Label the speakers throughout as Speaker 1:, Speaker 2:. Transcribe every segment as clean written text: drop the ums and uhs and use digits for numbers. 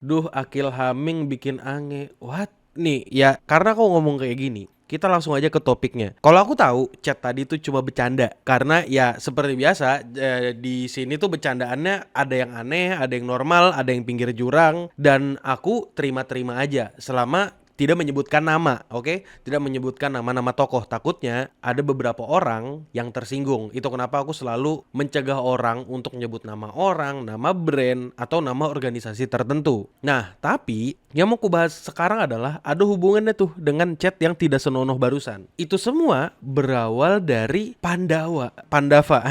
Speaker 1: Duh, Akil Haming bikin aneh. What? Nih, ya karena kau ngomong kayak gini, kita langsung aja ke topiknya. Kalau aku tahu chat tadi tuh cuma bercanda, karena ya seperti biasa di sini tuh bercandaannya ada yang aneh, ada yang normal, ada yang pinggir jurang, dan aku terima-terima aja selama tidak menyebutkan nama, oke? Tidak menyebutkan nama-nama tokoh. Takutnya ada beberapa orang yang tersinggung. Itu kenapa aku selalu mencegah orang untuk menyebut nama orang, nama brand, atau nama organisasi tertentu. Nah, tapi yang mau kubahas sekarang adalah ada hubungannya tuh dengan chat yang tidak senonoh barusan. Itu semua berawal dari Pandawa. Pandawa.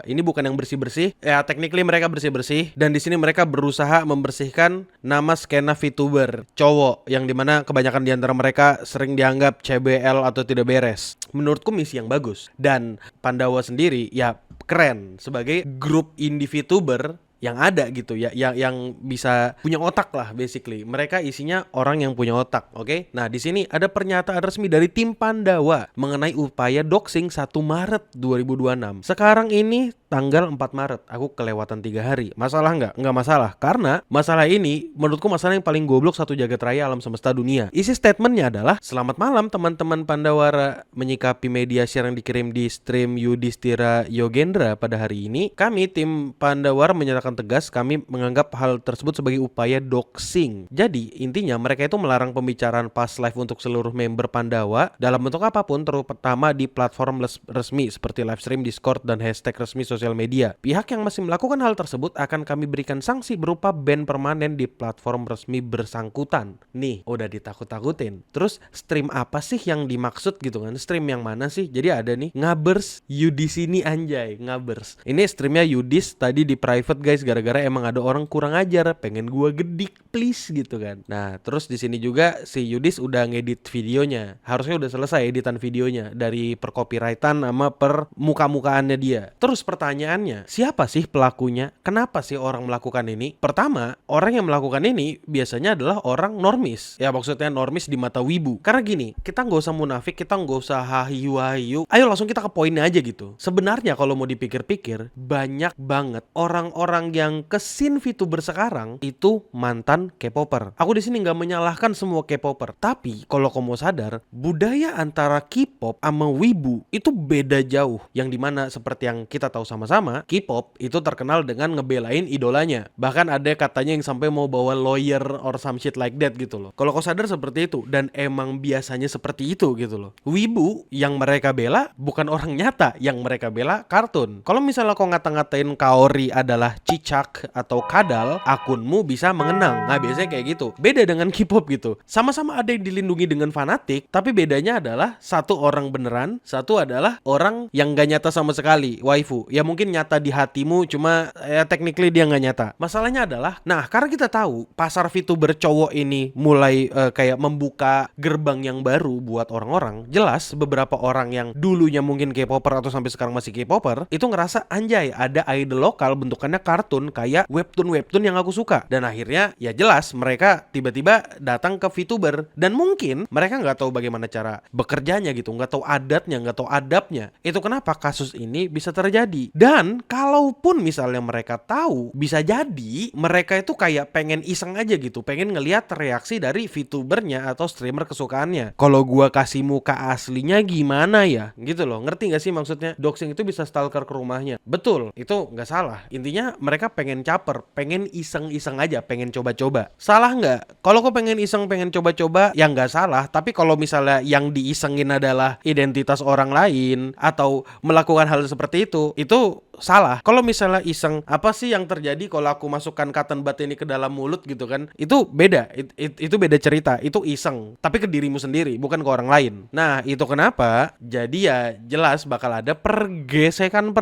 Speaker 1: Ini bukan yang bersih-bersih. Ya, technically mereka bersih-bersih, dan di sini mereka berusaha membersihkan nama skena VTuber cowok yang dimana kebanyakan di antara mereka sering dianggap CBL atau tidak beres. Menurutku misi yang bagus, dan Pandawa sendiri ya keren sebagai grup indie VTuber yang ada gitu ya, yang bisa punya otak lah basically. Mereka isinya orang yang punya otak, oke? Nah, di sini ada pernyataan resmi dari tim Pandawa mengenai upaya doxing 1 Maret 2026. Sekarang ini tanggal 4 Maret, aku kelewatan 3 hari. Masalah nggak? Nggak masalah, karena masalah ini menurutku masalah yang paling goblok satu jagat raya alam semesta dunia. Isi statementnya adalah, selamat malam teman-teman Pandawara, menyikapi media share yang dikirim di stream Yudhistira Yogendra pada hari ini, kami tim Pandawara menyatakan tegas kami menganggap hal tersebut sebagai upaya doxing. Jadi intinya mereka itu melarang pembicaraan pas live untuk seluruh member Pandawa dalam bentuk apapun, terutama di platform resmi seperti live stream, Discord, dan hashtag resmi sosial media. Pihak yang masih melakukan hal tersebut akan kami berikan sanksi berupa ban permanen di platform resmi bersangkutan. Nih, udah ditakut-takutin. Terus stream apa sih yang dimaksud gitu kan? Stream yang mana sih? Jadi ada nih Ngabers Yudis ini, anjay, Ngabers. Ini streamnya Yudis tadi di private guys, gara-gara emang ada orang kurang ajar, pengen gua gedik please gitu kan. Nah, terus di sini juga si Yudis udah ngedit videonya. Harusnya udah selesai editan videonya dari percopyrightan sama per muka-mukaannya dia. Terus pertanyaannya, siapa sih pelakunya? Kenapa sih orang melakukan ini? Pertama, orang yang melakukan ini biasanya adalah orang normis. Ya maksudnya normis di mata wibu. Karena gini, kita nggak usah munafik, kita nggak usah hahiu-hahiu. Ayo langsung kita ke poinnya aja gitu. Sebenarnya kalau mau dipikir-pikir, banyak banget orang-orang yang kesin VTuber sekarang itu mantan K-popper. Aku di sini nggak menyalahkan semua K-popper, tapi kalau kamu mau sadar, budaya antara K-pop sama wibu itu beda jauh. Yang dimana seperti yang kita tahu sama-sama, K-pop itu terkenal dengan ngebelain idolanya. Bahkan ada katanya yang sampai mau bawa lawyer or some shit like that gitu loh. Kalau kau sadar seperti itu, dan emang biasanya seperti itu gitu loh. Wibu yang mereka bela bukan orang nyata, yang mereka bela kartun. Kalau misalnya kau ngata-ngatain Kaori adalah cicak atau kadal, akunmu bisa mengenang. Nah, biasanya kayak gitu. Beda dengan K-pop gitu. Sama-sama ada yang dilindungi dengan fanatik, tapi bedanya adalah satu orang beneran, satu adalah orang yang gak nyata sama sekali, waifu. Ya mungkin nyata di hatimu, cuma ya technically dia gak nyata. Masalahnya adalah, nah karena kita tahu pasar VTuber cowok ini mulai kayak membuka gerbang yang baru buat orang-orang. Jelas beberapa orang yang dulunya mungkin K-popper atau sampai sekarang masih K-popper itu ngerasa anjay, ada idol lokal bentukannya kartun kayak webtoon yang aku suka. Dan akhirnya ya jelas mereka tiba-tiba datang ke VTuber, dan mungkin mereka nggak tahu bagaimana cara bekerjanya gitu, nggak tahu adatnya, nggak tahu adabnya. Itu kenapa kasus ini bisa terjadi. Dan kalaupun misalnya mereka tahu, bisa jadi mereka itu kayak pengen iseng aja gitu, pengen ngelihat reaksi dari VTubernya atau streamer kesukaannya. Kalau gua kasih muka aslinya gimana ya gitu loh. Ngerti gak sih maksudnya? Doxing itu bisa stalker ke rumahnya. Betul, itu nggak salah. Intinya mereka pengen caper, pengen iseng-iseng aja, pengen coba-coba. Salah nggak? Kalau kau pengen iseng, pengen coba-coba, ya nggak salah. Tapi kalau misalnya yang diisengin adalah identitas orang lain atau melakukan hal seperti itu salah. Kalau misalnya iseng, apa sih yang terjadi kalau aku masukkan cotton bud ini ke dalam mulut gitu kan? Itu beda. Itu beda cerita. Itu iseng, tapi ke dirimu sendiri, bukan ke orang lain. Nah, itu kenapa? Jadi ya jelas bakal ada pergesekan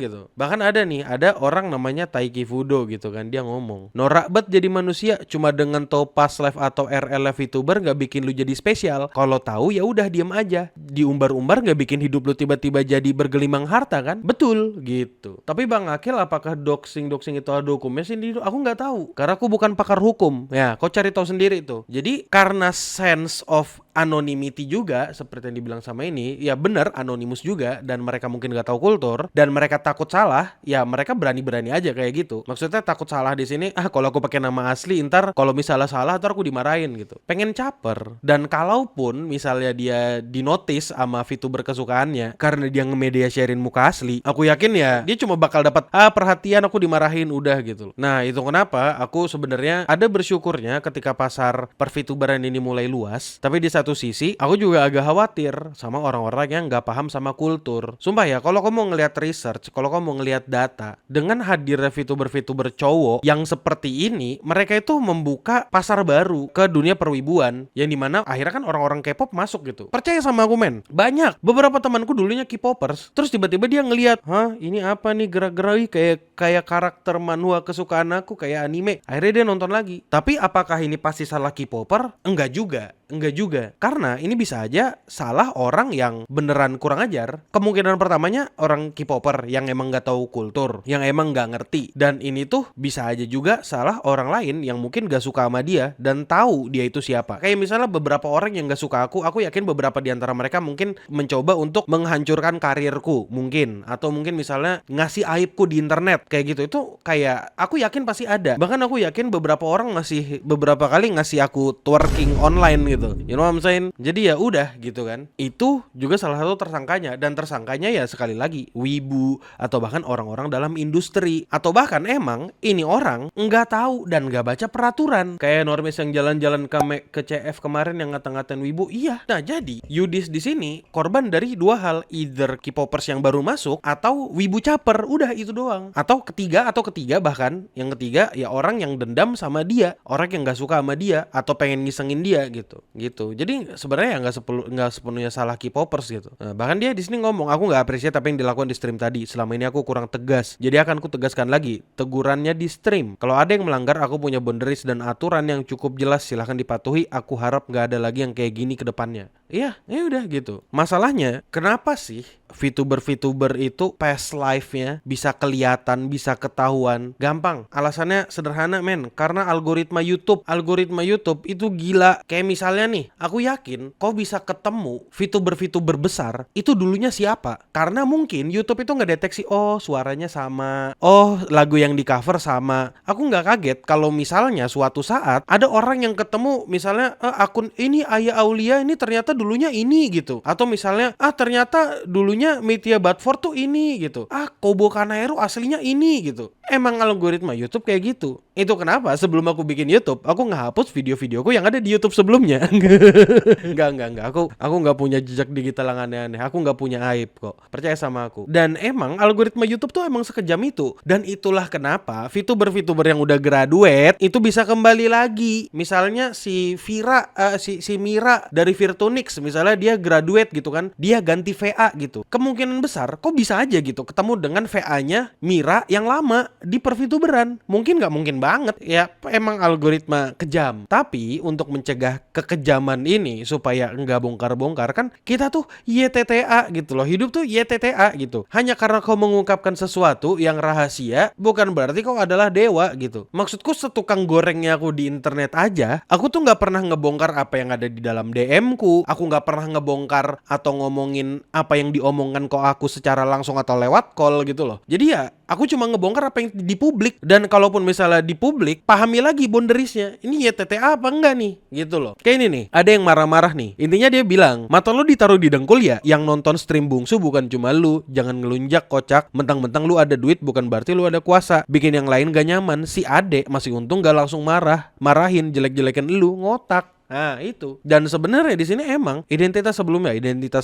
Speaker 1: gitu. Bahkan ada orang namanya Taiki Fudo gitu kan, dia ngomong, norak bet jadi manusia, cuma dengan Topaz Live atau RLF VTuber nggak bikin lu jadi spesial. Kalau tahu ya udah diem aja. Diumbar-umbar nggak bikin hidup lu tiba-tiba jadi bergelimang harta kan? Betul gitu. Tapi Bang Akil, apakah doxing itu ada hukumnya sih? Aku nggak tahu, karena aku bukan pakar hukum. Ya, kau cari tahu sendiri tuh. Jadi karena sense of anonymity juga seperti yang dibilang sama ini. Ya bener, anonymous juga, dan mereka mungkin gak tahu kultur dan mereka takut salah. Ya mereka berani-berani aja kayak gitu. Maksudnya takut salah di sini, kalau aku pakai nama asli ntar kalau misalnya salah ntar aku dimarahin gitu. Pengen caper. Dan kalaupun misalnya dia dinotis sama VTuber kesukaannya karena dia nge-media sharein muka asli, aku yakin ya dia cuma bakal dapat perhatian, aku dimarahin, udah gitu. Nah itu kenapa aku sebenarnya ada bersyukurnya ketika pasar per-VTuberan ini mulai luas. Tapi di satu sisi aku juga agak khawatir sama orang-orang yang gak paham sama kultur. Sumpah ya, kalau kamu mau ngelihat research, kalau kamu mau ngelihat data, dengan hadirnya VTuber-VTuber cowok yang seperti ini, mereka itu membuka pasar baru ke dunia perwibuan, yang dimana akhirnya kan orang-orang K-pop masuk gitu. Percaya sama aku men, banyak beberapa temanku dulunya K-popers, terus tiba-tiba dia ngelihat, ini apa nih gerak-gerak kayak karakter manhwa kesukaan aku, kayak anime. Akhirnya dia nonton lagi. Tapi apakah ini pasti salah K-popper? Enggak juga. Karena ini bisa aja salah orang yang beneran kurang ajar. Kemungkinan pertamanya orang K-popper yang emang gak tahu kultur, yang emang gak ngerti. Dan ini tuh bisa aja juga salah orang lain yang mungkin gak suka sama dia dan tahu dia itu siapa. Kayak misalnya beberapa orang yang gak suka aku yakin beberapa di antara mereka mungkin mencoba untuk menghancurkan karirku mungkin, atau mungkin misalnya ngasih aibku di internet kayak gitu. Itu kayak aku yakin pasti ada. Bahkan aku yakin beberapa orang masih beberapa kali ngasih aku twerking online gitu. You know what I'm saying? Jadi ya udah gitu kan. Itu juga salah satu tersangkanya, dan tersangkanya ya sekali lagi wibu atau bahkan orang-orang dalam industri, atau bahkan emang ini orang nggak tahu dan nggak baca peraturan. Kayak Normis yang jalan-jalan ke CF kemarin yang ngata-ngatain wibu. Iya. Nah jadi Yudis di sini korban dari dua hal, either K-popers yang baru masuk atau wibu caper. Udah itu doang. Atau ketiga bahkan yang ketiga ya orang yang dendam sama dia, orang yang nggak suka sama dia atau pengen ngisengin dia gitu. Jadi sebenarnya nggak sepenuhnya salah K-popers gitu. Nah, bahkan dia di sini ngomong, aku nggak appreciate apa yang dilakukan di stream tadi. Selama ini aku kurang tegas. Jadi akan ku tegaskan lagi tegurannya di stream. Kalau ada yang melanggar, aku punya boundaries dan aturan yang cukup jelas. Silahkan dipatuhi. Aku harap nggak ada lagi yang kayak gini ke depannya. Iya, ya udah gitu. Masalahnya, kenapa sih VTuber itu past life-nya bisa kelihatan, bisa ketahuan? Gampang. Alasannya sederhana men, karena algoritma YouTube itu gila. Kayak misalnya nih, aku yakin kau bisa ketemu VTuber besar itu dulunya siapa? Karena mungkin YouTube itu ngedeteksi, oh suaranya sama, oh lagu yang di cover sama. Aku nggak kaget kalau misalnya suatu saat ada orang yang ketemu misalnya akun ini Ayah Aulia ini ternyata dulunya ini gitu, atau misalnya ternyata dulunya Metia Batford tuh ini gitu, Kobo Kanero aslinya ini gitu. Emang algoritma YouTube kayak gitu. Itu kenapa sebelum aku bikin YouTube aku ngehapus video-videoku yang ada di YouTube sebelumnya. Enggak. Aku nggak punya jejak digital yang aneh-aneh. Aku nggak punya aib kok. Percaya sama aku. Dan emang algoritma YouTube tuh emang sekejam itu. Dan itulah kenapa VTuber yang udah graduate itu bisa kembali lagi. Misalnya si Mira dari Virtunix, misalnya dia graduate gitu kan, dia ganti VA gitu. Kemungkinan besar kok bisa aja gitu ketemu dengan VA-nya Mira yang lama di per-VTuberan. Mungkin nggak mungkin banget ya, emang algoritma kejam. Tapi untuk mencegah kekejaman ini supaya nggak bongkar-bongkar kan, kita tuh YTTA gitu loh. Hidup tuh YTTA gitu. Hanya karena kau mengungkapkan sesuatu yang rahasia bukan berarti kau adalah dewa gitu. Maksudku setukang gorengnya aku di internet aja, aku tuh nggak pernah ngebongkar apa yang ada di dalam DM-ku. Aku nggak pernah ngebongkar atau ngomongin apa yang diomongkan kok aku secara langsung atau lewat call gitu loh. Jadi ya aku cuma ngebongkar apa yang di publik. Dan kalaupun misalnya di publik, pahami lagi boundariesnya. Ini YTTA apa enggak nih? Gitu loh. Kayak ini nih, ada yang marah-marah nih. Intinya dia bilang, mata lu ditaruh di dengkul ya? Yang nonton stream bungsu bukan cuma lu. Jangan ngelunjak kocak. Mentang-mentang lu ada duit bukan berarti lu ada kuasa. Bikin yang lain gak nyaman. Si Ade masih untung gak langsung marahin jelek-jelekin lu, ngotak. Nah itu. Dan sebenarnya di sini emang identitas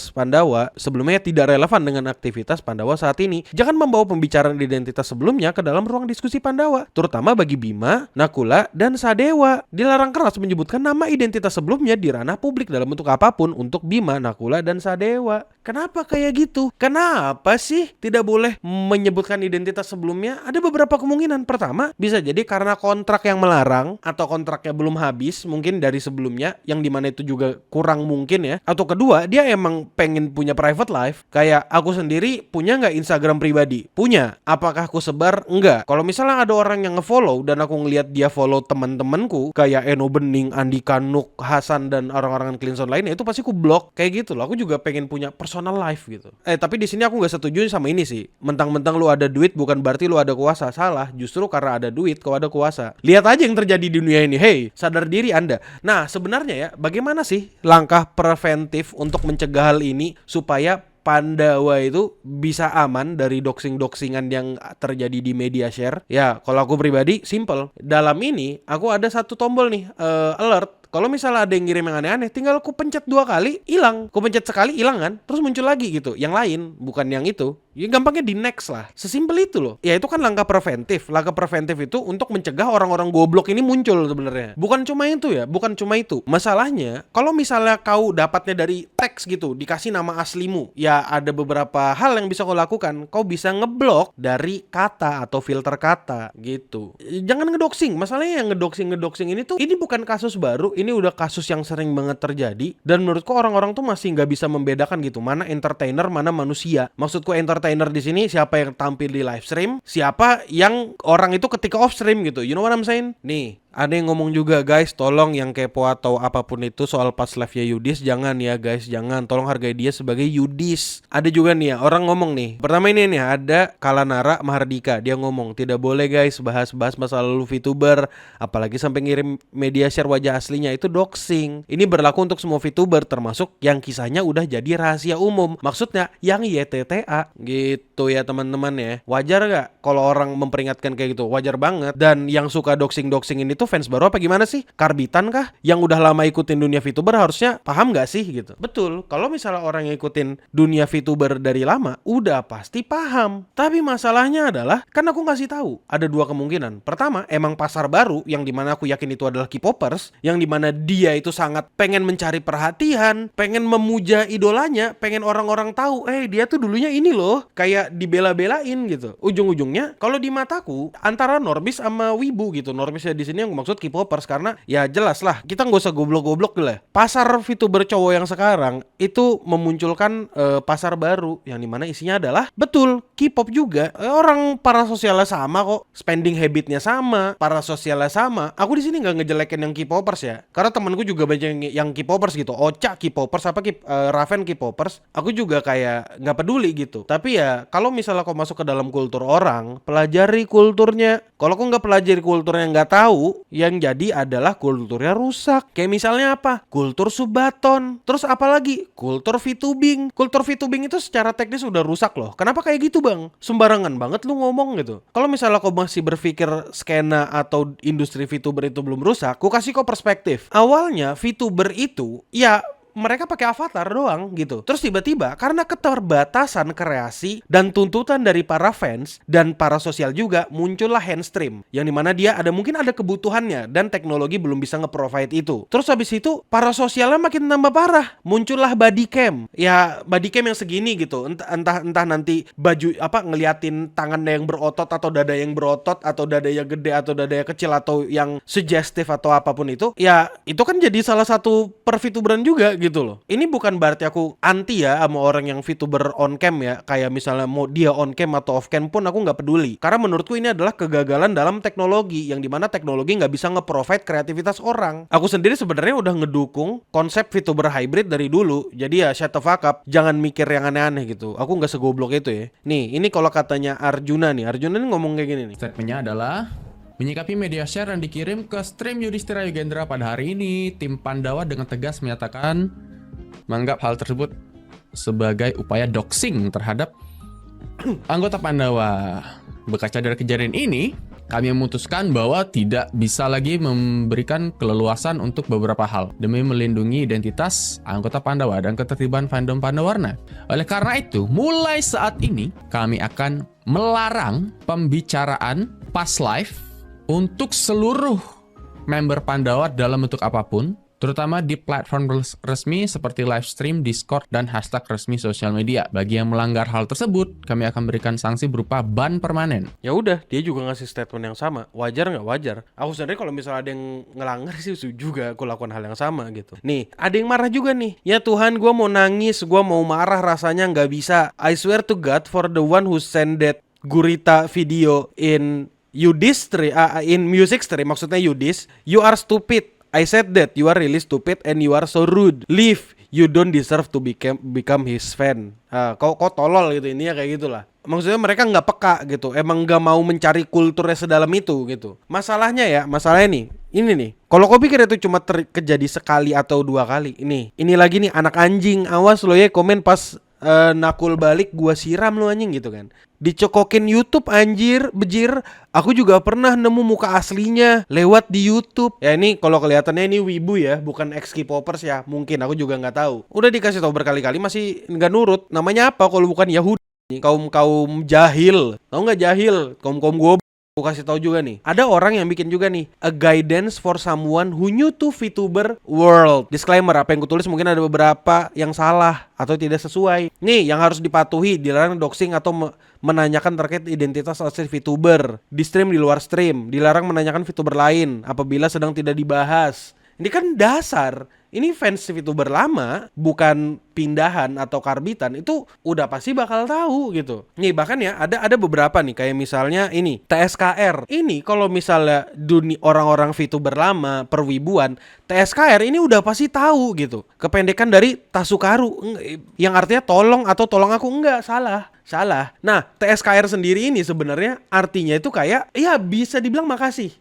Speaker 1: Pandawa sebelumnya tidak relevan dengan aktivitas Pandawa saat ini. Jangan membawa pembicaraan identitas sebelumnya ke dalam ruang diskusi Pandawa, terutama bagi Bima, Nakula, dan Sadewa. Dilarang keras menyebutkan nama identitas sebelumnya di ranah publik dalam bentuk apapun untuk Bima, Nakula, dan Sadewa. Kenapa kayak gitu? Kenapa sih tidak boleh menyebutkan identitas sebelumnya? Ada beberapa kemungkinan. Pertama, bisa jadi karena kontrak yang melarang atau kontraknya belum habis, mungkin dari sebelum sebelumnya, yang dimana itu juga kurang mungkin ya. Atau kedua, dia emang pengen punya private life. Kayak aku sendiri punya nggak Instagram pribadi? Punya. Apakah aku sebar? Enggak. Kalau misalnya ada orang yang ngefollow dan aku ngelihat dia follow teman-temanku kayak Eno Bening, Andika Nuk, Hasan dan orang-orang Cleanson lainnya, itu pasti aku blok. Kayak gitu loh. Aku juga pengen punya personal life gitu. Tapi di sini aku nggak setuju sama ini sih. Mentang-mentang lu ada duit bukan berarti lu ada kuasa. Salah. Justru karena ada duit kau ada kuasa. Lihat aja yang terjadi di dunia ini. Hey, sadar diri Anda. Nah, sebenarnya ya, bagaimana sih langkah preventif untuk mencegah hal ini supaya Pandawa itu bisa aman dari doxing-doxingan yang terjadi di media share? Ya, kalau aku pribadi simple. Dalam ini aku ada satu tombol nih, alert. Kalau misalnya ada yang ngirim yang aneh-aneh, tinggal aku pencet 2 kali, hilang. Aku pencet sekali, hilang kan? Terus muncul lagi gitu. Yang lain, bukan yang itu. Ya gampangnya di next lah. Sesimpel itu loh. Ya itu kan langkah preventif. Langkah preventif itu untuk mencegah orang-orang goblok ini muncul sebenarnya. Bukan cuma itu ya, bukan cuma itu. Masalahnya, kalau misalnya kau dapatnya dari teks gitu, dikasih nama aslimu, ya ada beberapa hal yang bisa kau lakukan. Kau bisa ngeblok dari kata atau filter kata gitu. Jangan ngedoxing. Masalahnya yang ngedoxing ini tuh, ini bukan kasus baru. Ini udah kasus yang sering banget terjadi. Dan menurutku orang-orang tuh masih nggak bisa membedakan gitu, mana entertainer, mana manusia. Maksudku entertainer di sini siapa yang tampil di live stream, siapa yang orang itu ketika off stream gitu. You know what I'm saying? Nih, ada yang ngomong juga, guys, tolong yang kepo atau apapun itu soal past life-nya Yudis, jangan ya guys, jangan. Tolong hargai dia sebagai Yudis. Ada juga nih ya, orang ngomong nih. Pertama ini nih, ada Kalanara Mahardika. Dia ngomong, tidak boleh guys bahas-bahas masa lalu VTuber, apalagi sampai ngirim media share wajah aslinya, itu doxing. Ini berlaku untuk semua VTuber, termasuk yang kisahnya udah jadi rahasia umum. Maksudnya, yang YTTA. Gitu ya teman-teman ya. Wajar gak kalau orang memperingatkan kayak gitu? Wajar banget. Dan yang suka doxing-doxing ini tuh fans baru apa gimana sih? Karbitan kah? Yang udah lama ikutin dunia VTuber harusnya paham gak sih gitu? Betul, kalau misalnya orang yang ikutin dunia VTuber dari lama, udah pasti paham. Tapi masalahnya adalah, kan aku ngasih tahu ada 2 kemungkinan. Pertama, emang pasar baru yang dimana aku yakin itu adalah K-popers, yang dimana dia itu sangat pengen mencari perhatian, pengen memuja idolanya, pengen orang-orang tahu, dia tuh dulunya ini loh, kayak dibela-belain gitu. Ujung-ujungnya, kalau di mataku antara Norbis sama Wibu gitu. Norbisnya di sini yang maksud K-popers, karena ya jelas lah, kita nggak usah goblok-goblok lah. Pasar VTuber cowok yang sekarang itu memunculkan pasar baru yang dimana isinya adalah betul K-pop juga. Orang para sosialnya sama kok, spending habitnya sama, para sosialnya sama. Aku di sini nggak ngejelekin yang K-popers ya, karena temanku juga banyak yang K-popers gitu. Ocha K-popers, Raven K-popers. Aku juga kayak nggak peduli gitu. Tapi ya kalau misalnya kau masuk ke dalam kultur orang, pelajari kulturnya. Kalau kau nggak pelajari kulturnya, nggak tahu, yang jadi adalah kulturnya rusak. Kayak misalnya apa? Kultur Subaton. Terus apa lagi? Kultur VTubing. Kultur VTubing itu secara teknis udah rusak loh. Kenapa kayak gitu bang? Sembarangan banget lu ngomong gitu. Kalau misalnya kau masih berpikir skena atau industri VTuber itu belum rusak, ku kasih kau perspektif. Awalnya VTuber itu ya mereka pakai avatar doang gitu. Terus tiba-tiba karena keterbatasan kreasi dan tuntutan dari para fans dan para sosial juga, muncullah handstream yang dimana dia mungkin ada kebutuhannya dan teknologi belum bisa nge-provide itu. Terus habis itu para sosialnya makin tambah parah, muncullah body cam. Ya body cam yang segini gitu. Entah nanti baju ngeliatin tangannya yang berotot atau dada yang berotot atau dada yang gede atau dada yang kecil atau yang suggestive atau apapun itu. Ya itu kan jadi salah satu per-VTuberan juga gitu loh. Ini bukan berarti aku anti ya sama orang yang VTuber on cam ya. Kayak misalnya mau dia on cam atau off cam pun aku nggak peduli. Karena menurutku ini adalah kegagalan dalam teknologi, yang dimana teknologi nggak bisa nge-provide kreativitas orang. Aku sendiri sebenarnya udah ngedukung konsep VTuber hybrid dari dulu. Jadi ya shut the fuck up, jangan mikir yang aneh-aneh gitu. Aku nggak segoblok itu ya. Nih, ini kalau katanya Arjuna nih. Arjuna nih ngomong kayak gini nih.
Speaker 2: Statementnya adalah, menyikapi media share yang dikirim ke stream Yudhistira Yugendra pada hari ini, tim Pandawa dengan tegas menyatakan menganggap hal tersebut sebagai upaya doxing terhadap anggota Pandawa. Berkaca dari kejadian ini, kami memutuskan bahwa tidak bisa lagi memberikan keleluasan untuk beberapa hal demi melindungi identitas anggota Pandawa dan ketertiban fandom Pandawarna. Oleh karena itu, mulai saat ini kami akan melarang pembicaraan past life untuk seluruh member Pandawa dalam bentuk apapun, terutama di platform resmi seperti live stream, Discord, dan hashtag resmi sosial media. Bagi yang melanggar hal tersebut, kami akan berikan sanksi berupa ban permanen.
Speaker 1: Ya udah, dia juga ngasih statement yang sama. Wajar nggak wajar? Aku sendiri kalau misalnya ada yang ngelanggar sih juga aku lakukan hal yang sama gitu. Nih, ada yang marah juga nih. Ya Tuhan, gua mau nangis, gua mau marah, rasanya nggak bisa. I swear to God, for the one who send that gurita video in Udis stream, in music stream, maksudnya Udis, you are stupid. I said that you are really stupid and you are so rude. Leave. You don't deserve to become his fan. Kau tolol gitu, ini ya kayak gitulah. Maksudnya mereka nggak peka gitu, emang nggak mau mencari kulturnya sedalam itu gitu. Masalahnya nih, ini nih. Kalau kau pikir itu cuma terjadi sekali atau 2 kali, ini lagi nih anak anjing, awas lo ya komen pas nakul balik gua siram lo anjing gitu kan. Dicokokin YouTube anjir, bejir. Aku juga pernah nemu muka aslinya lewat di YouTube. Ya ini kalau kelihatannya ini wibu ya, bukan ex K-popers ya. Mungkin aku juga nggak tahu. Udah dikasih tahu berkali-kali masih nggak nurut. Namanya apa kalau bukan Yahudi? Kaum jahil. Tahu nggak jahil? Kaum gue. Aku kasih tahu juga nih, ada orang yang bikin juga nih a guidance for someone who new to VTuber world. Disclaimer, apa yang kutulis mungkin ada beberapa yang salah atau tidak sesuai. Nih yang harus dipatuhi, dilarang doxing atau menanyakan terkait identitas asli VTuber. Di stream, di luar stream, dilarang menanyakan VTuber lain apabila sedang tidak dibahas. Ini kan dasar. Ini fans VTuber lama, bukan pindahan atau karbitan, itu udah pasti bakal tahu gitu. Nih bahkan ya ada beberapa nih, kayak misalnya ini TSKR. Ini kalau misalnya orang-orang VTuber lama perwibuan, TSKR ini udah pasti tahu gitu. Kependekan dari Tasukaru, yang artinya tolong atau tolong aku, enggak, salah. Nah, TSKR sendiri ini sebenarnya artinya itu kayak ya bisa dibilang makasih,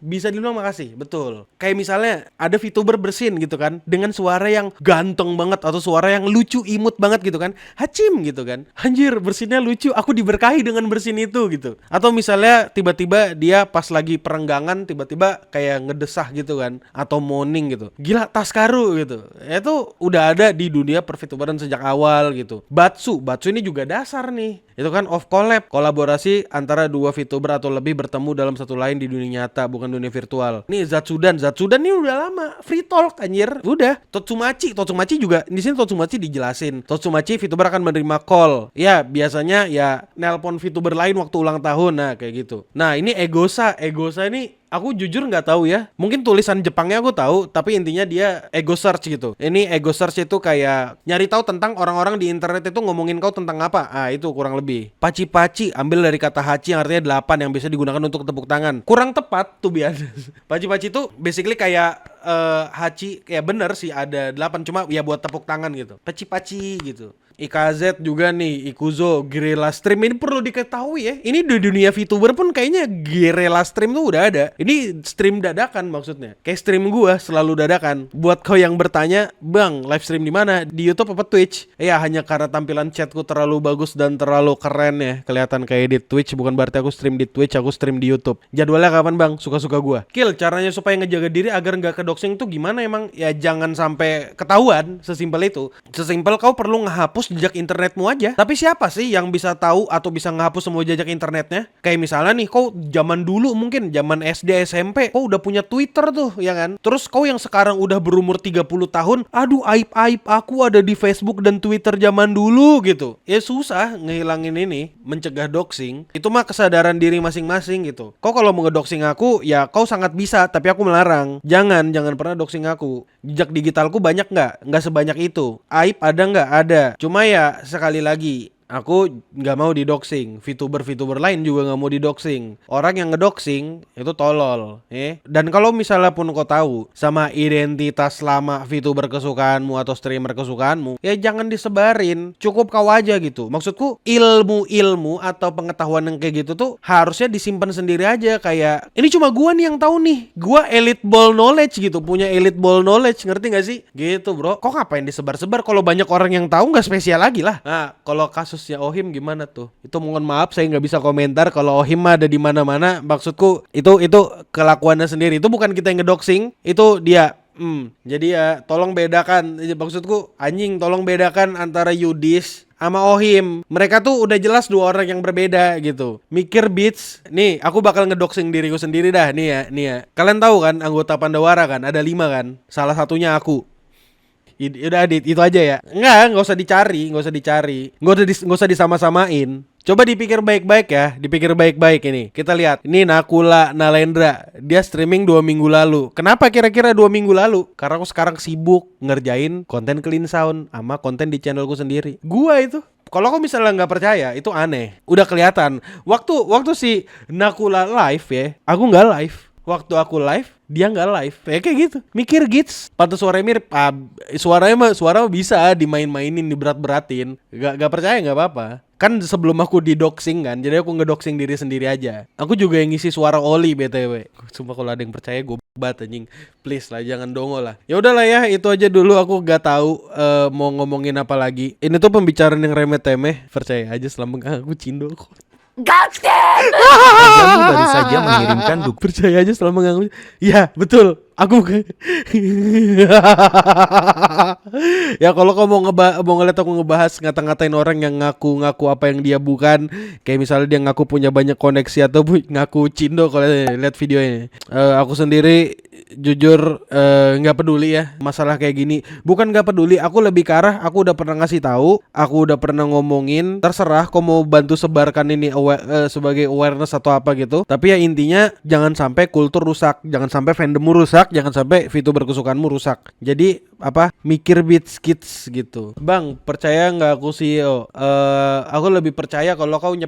Speaker 1: betul. Kayak misalnya ada VTuber bersin gitu kan, dengan suara yang ganteng banget atau suara yang lucu imut banget gitu kan, hacim gitu kan, anjir bersinnya lucu, aku diberkahi dengan bersin itu gitu. Atau misalnya tiba-tiba dia pas lagi perenggangan tiba-tiba kayak ngedesah gitu kan, atau moaning gitu, gila Taskaru gitu. Itu udah ada di dunia per-VTuberan sejak awal gitu. Batsu ini juga dasar nih. Itu kan kolaborasi antara 2 VTuber atau lebih bertemu dalam satu line di dunia nyata, bukan dunia virtual. Nih Zatsudan ini udah lama free talk anjir. Udah. Totsumachi juga di sini Totsumachi dijelasin. Totsumachi VTuber akan menerima call. Ya, biasanya ya nelpon VTuber lain waktu ulang tahun, nah kayak gitu. Nah, ini Egosa ini aku jujur nggak tahu ya. Mungkin tulisan Jepangnya aku tahu, tapi intinya dia ego search gitu. Ini ego search itu kayak nyari tahu tentang orang-orang di internet itu ngomongin kau tentang apa. Itu kurang lebih. Paci ambil dari kata hachi yang artinya 8 yang bisa digunakan untuk tepuk tangan. Kurang tepat tuh biasa. Paci itu basically kayak hachi, kayak bener sih ada 8, cuma ya buat tepuk tangan gitu. Paci gitu. IKZ juga nih, Ikuzo, Guerrilla Stream ini perlu diketahui ya. Ini di dunia VTuber pun kayaknya Guerrilla Stream tuh udah ada. Ini stream dadakan maksudnya. Kayak stream gua selalu dadakan. Buat kau yang bertanya, "Bang, live stream di mana? Di YouTube apa Twitch?" Ya hanya karena tampilan chatku terlalu bagus dan terlalu keren ya, kelihatan kayak di Twitch, bukan berarti aku stream di Twitch, aku stream di YouTube. Jadwalnya kapan, Bang? Suka-suka gua. Kill, caranya supaya ngejaga diri agar nggak kedoxing tuh gimana emang? Ya jangan sampai ketahuan, sesimpel itu. Sesimpel kau perlu ngehapus jejak internetmu aja. Tapi siapa sih yang bisa tahu atau bisa ngehapus semua jejak internetnya? Kayak misalnya nih, kau zaman dulu mungkin zaman SD SMP, kau udah punya Twitter tuh, ya kan? Terus kau yang sekarang udah berumur 30 tahun, aduh aib aku ada di Facebook dan Twitter zaman dulu gitu. Ya susah ngehilangin ini, mencegah doxing. Itu mah kesadaran diri masing-masing gitu. Kau kalau mau ngedoxing aku, ya kau sangat bisa, tapi aku melarang. Jangan pernah doxing aku. Jejak digitalku banyak nggak? Nggak sebanyak itu. Aib ada nggak? Ada. Cuma ya sekali lagi, aku nggak mau didoxing. VTuber lain juga nggak mau didoxing. Orang yang ngedoxing itu tolol. Dan kalau misalnya pun kau tahu sama identitas lama VTuber kesukaanmu atau streamer kesukaanmu, ya jangan disebarin. Cukup kau aja gitu. Maksudku ilmu atau pengetahuan yang kayak gitu tuh harusnya disimpan sendiri aja. Kayak ini cuma gua nih yang tahu nih. Gua elite ball knowledge gitu. Punya elite ball knowledge, ngerti gak sih? Gitu bro. Kok ngapain disebar-sebar? Kalau banyak orang yang tahu nggak spesial lagi lah. Nah kalau kasusnya Ohim gimana tuh? Itu mohon maaf saya nggak bisa komentar. Kalau Ohim ada di mana-mana. Maksudku itu kelakuannya sendiri. Itu bukan kita yang ngedoxing. Itu dia. Jadi ya tolong bedakan. Maksudku anjing, tolong bedakan antara Yudis sama Ohim. Mereka tuh udah jelas 2 orang yang berbeda gitu. Mikir beats. Nih aku bakal ngedoxing diriku sendiri dah. Nih ya. Kalian tahu kan anggota Pandawara kan? Ada 5 kan? Salah satunya aku. Udah Adit, itu aja ya. Nggak usah dicari, nggak usah disama-samain. Coba dipikir baik-baik ya, dipikir baik-baik ini. Kita lihat, ini Nakula Nalendra, dia streaming 2 minggu lalu. Kenapa kira-kira 2 minggu lalu? Karena aku sekarang sibuk ngerjain konten clean sound sama konten di channelku sendiri. Gua itu. Kalau kau misalnya nggak percaya, itu aneh. Udah kelihatan. Waktu si Nakula live ya, aku nggak live. Waktu aku live, dia nggak live. Kayak gitu. Mikir gigs. Pantas suaranya mirip. Suara mah bisa dimain-mainin, diberat-beratin. Gak percaya nggak apa-apa. Kan sebelum aku didoxing kan, jadi aku ngedoxing diri sendiri aja. Aku juga yang ngisi suara Oli BTW. Sumpah kalau ada yang percaya gue bat anjing. Please lah, jangan dongo lah. Ya udahlah ya, itu aja dulu. Aku gak tahu mau ngomongin apa lagi. Ini tuh pembicaraan yang remeh-temeh. Percaya aja selama aku cindo kok.
Speaker 3: Kamu baru saja mengirimkan
Speaker 1: Percaya aja selama gak. Ya betul. Aku bukan. Ya kalau kamu mau ngeliat aku ngebahas ngata-ngatain orang yang ngaku-ngaku apa yang dia bukan, kayak misalnya dia ngaku punya banyak koneksi atau ngaku cindo, kalau lihat videonya. Aku sendiri jujur nggak peduli ya masalah kayak gini. Bukan nggak peduli, aku lebih ke arah aku udah pernah ngasih tahu, aku udah pernah ngomongin. Terserah kau mau bantu sebarkan ini sebagai awareness atau apa gitu. Tapi ya intinya jangan sampai kultur rusak, jangan sampai fandommu rusak, jangan sampai VTuber kesukaanmu rusak. Jadi mikir beats kids gitu. Bang, percaya nggak aku CEO? Aku lebih percaya kalau kau